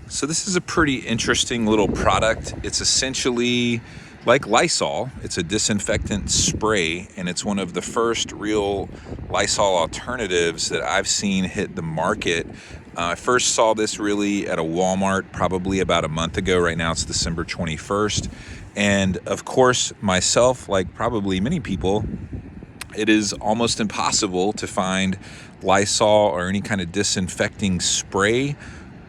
So this is a pretty interesting little product. It's essentially like Lysol. It's a disinfectant spray, and it's one of the first real Lysol alternatives that I've seen hit the market. I first saw this really at a Walmart probably about a month ago. Right now it's December 21st. And of course, myself, like probably many people, it is almost impossible to find Lysol or any kind of disinfecting spray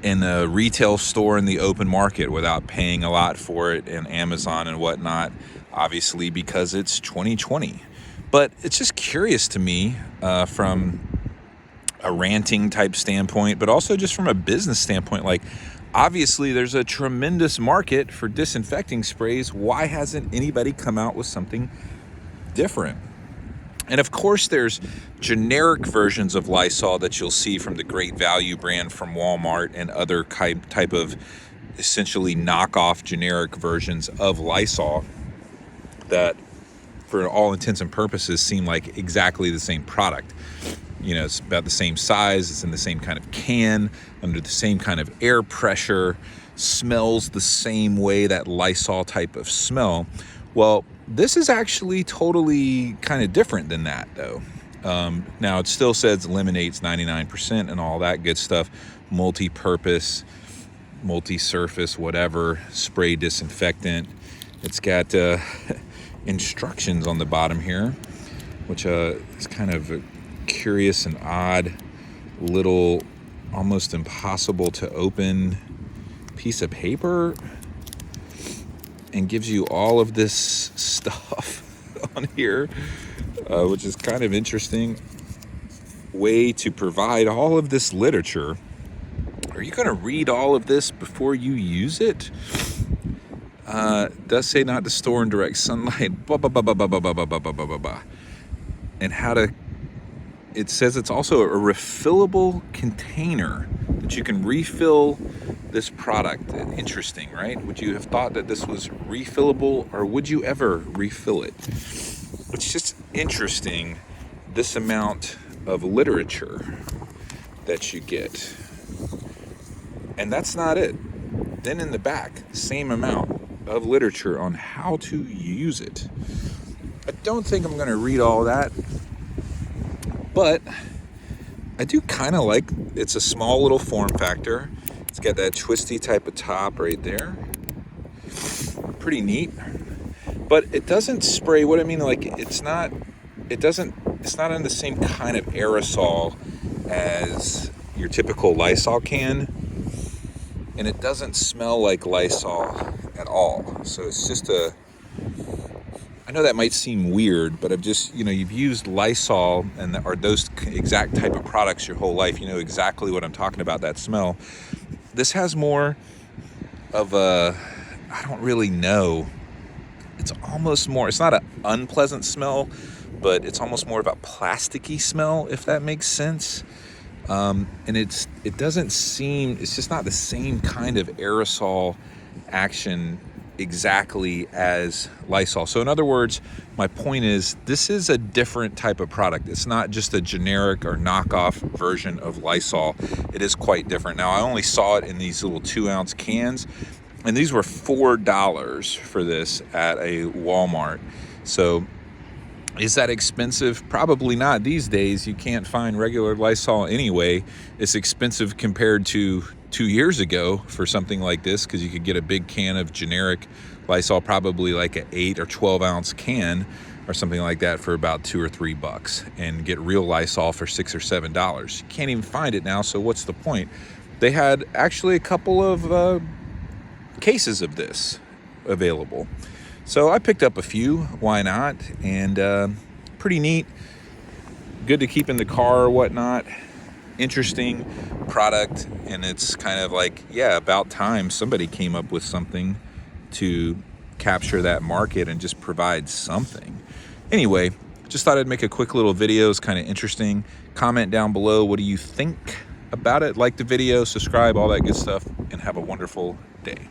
in a retail store in the open market without paying a lot for it in Amazon and whatnot, obviously because it's 2020. But it's just curious to me from a ranting type standpoint, but also just from a business standpoint. Like, obviously there's a tremendous market for disinfecting sprays. Why hasn't anybody come out with something different? And of course, there's generic versions of Lysol that you'll see from the Great Value brand from Walmart and other type of essentially knockoff generic versions of Lysol that, for all intents and purposes, seem like exactly the same product. You know, it's about the same size, it's in the same kind of can, under the same kind of air pressure, smells the same way, that Lysol type of smell. Well, this is actually totally kind of different than that, though. Now, it still says eliminates 99% and all that good stuff. Multi-purpose, multi-surface, whatever, spray disinfectant. It's got instructions on the bottom here, which is kind of a curious and odd little, almost impossible to open piece of paper, and gives you all of this stuff on here, which is kind of interesting way to provide all of this literature. Are you going to read all of this before you use it? Does say not to store in direct sunlight, blah, blah, blah, blah, blah, blah, blah, blah, blah, blah, blah, blah. And how to, it says it's also a refillable container that you can refill this product. Interesting, right? Would you have thought that this was refillable, or would you ever refill it? It's just interesting, this amount of literature that you get. And that's not it. Then in the back, same amount of literature on how to use it. I don't think I'm going to read all that, but I do kind of like, it's a small little form factor. It's got that twisty type of top right there. Pretty neat. But it doesn't spray, what I mean, like, it's not in the same kind of aerosol as your typical Lysol can. And it doesn't smell like Lysol at all. So it's just I know that might seem weird, but I've just, you've used Lysol or those exact type of products your whole life. You know exactly what I'm talking about, that smell. This has more of a, I don't really know. It's almost more, it's not an unpleasant smell, but it's almost more of a plasticky smell, if that makes sense. And it doesn't seem, it's just not the same kind of aerosol action exactly as Lysol. So in other words, my point is, this is a different type of product. It's not just a generic or knockoff version of Lysol. It is quite different. Now, I only saw it in these little 2-ounce cans, and these were $4 for this at a Walmart. So is that expensive? Probably not. These days, you can't find regular Lysol anyway. It's expensive compared to 2 years ago for something like this, because you could get a big can of generic Lysol, probably like an 8 or 12-ounce can or something like that, for about $2 or $3, and get real Lysol for $6 or $7. You can't even find it now, so what's the point? They had actually a couple of cases of this available. So I picked up a few, why not? And pretty neat, good to keep in the car or whatnot. Interesting product, and it's kind of like, yeah, about time somebody came up with something to capture that market and just provide something. Anyway, just thought I'd make a quick little video. It's kind of interesting. Comment down below, what do you think about it? Like the video, subscribe, all that good stuff, and have a wonderful day.